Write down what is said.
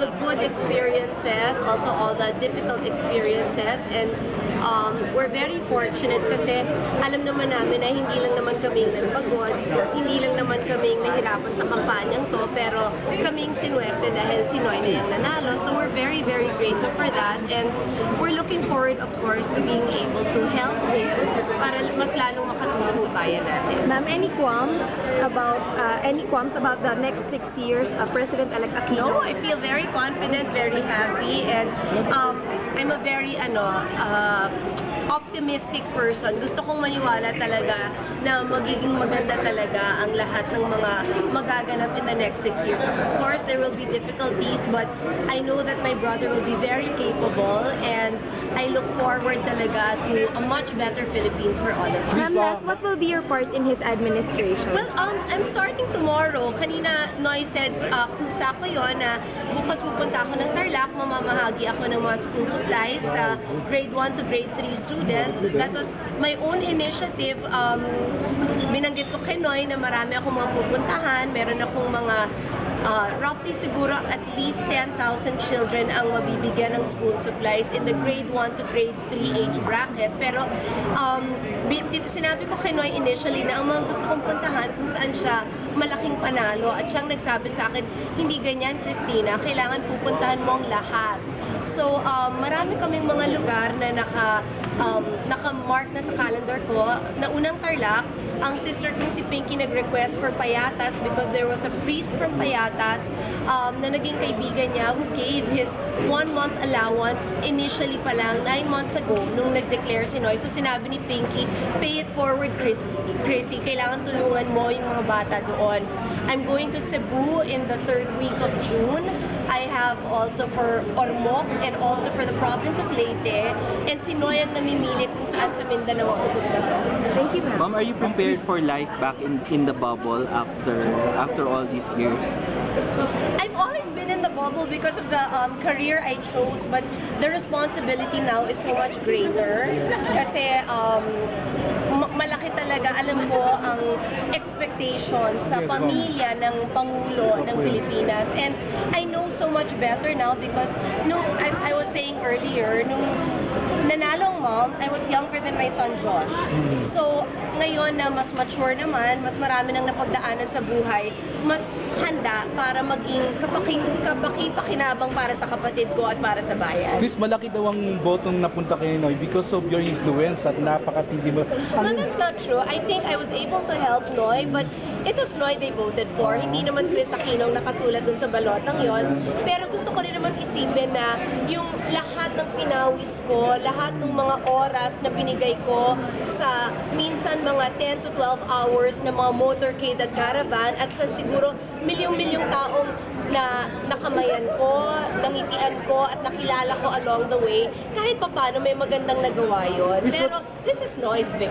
the good experiences, also all the difficult experiences, and we're very fortunate kasi alam naman namin na hindi lang naman kaming nagpagod, hindi lang naman kaming nahirapan sa kampanyang to, pero kaming sinuwerte dahil si Noy na yung nanalo. So we're very, very grateful for that, and we're looking forward, of course, to being able to help him para mas lalong makatulong sa bayan natin. Ma'am, any qualms about the next 6 years of President-elect Aquino? No, I feel very confident, very happy, and I'm a very optimistic person. Gusto kong maniwala talaga na magiging maganda talaga ang lahat ng mga magaganap in the next 6 years. Of course, there will be difficulties, but I know that my brother will be very capable, and I look forward talaga to a much better Philippines for all of us. Ma'am, last, what will be your part in his administration? Well, I'm starting tomorrow. Kanina, Noy said, kusa ko yun na bukas pupunta ako ng Tarlac, mamamahagi ako ng mga school supplies sa grade 1 to grade 3 students. That was my own initiative. Binanggit ko kay Noy na marami akong mga pupuntahan. Meron akong mga roughly siguro at least 10,000 children ang mabibigyan ng school supplies in the grade 1 to grade 3 age bracket. Pero sinabi ko kay Noy initially na ang mga gusto kong puntahan kung saan siya malaking panalo, at siyang nagsabi sa akin, hindi ganyan, Christina, kailangan pupuntahan mo ang lahat. So, marami kaming mga lugar na naka-mark na sa calendar ko. Na unang Tarlac, ang sister kong si Pinky nag-request for Payatas because there was a priest from Payatas na naging kaibigan niya who gave his 1-month allowance initially pa lang, 9 months ago, nung nag-declare si Noy. So, sinabi ni Pinky, pay it forward, Chrissy, kailangan tulungan mo yung mga bata doon. I'm going to Cebu in the 3rd week of June. I have also for Ormoc and also for the province of Leyte. And si Noy ang namimili kung saan sa Mindanao ako pupunta. Thank you, ma'am. Ma'am, are you prepared for life back in the bubble after all these years? I've always been in the bubble because of the career I chose, but the responsibility now is so much greater. Kasi malaki talaga, alam ko, ang expectation sa pamilya ng Pangulo ng Pilipinas. And I know so much better now because nung I was saying earlier, nung nanalong mom, I was younger than my son Josh. So, ngayon na mas mature naman, mas marami nang napagdaanan sa buhay, mas handa para maging kapaki-pakinabang para sa kapatid ko at para sa bayan. Chris, malaki daw ang botong napunta kay Noy because of your influence at napakatindi mo. No, that's not true. I think I was able to help Noy, but it was Noy they voted for. Hindi naman Chris Aquino ang nakasulat dun sa balotang yon. Pero gusto ko rin naman isipin na yung lahat ng pinawis ko, lahat ng mga oras na binigay ko sa minsan mga 10 to 12 hours na mga motorcade at caravan, at sa siguro milyong-milyong taong na nakamayan ko, nangitian ko, at nakilala ko along the way, kahit pa paano may magandang nagawa yun. Pero this is Noy's victory.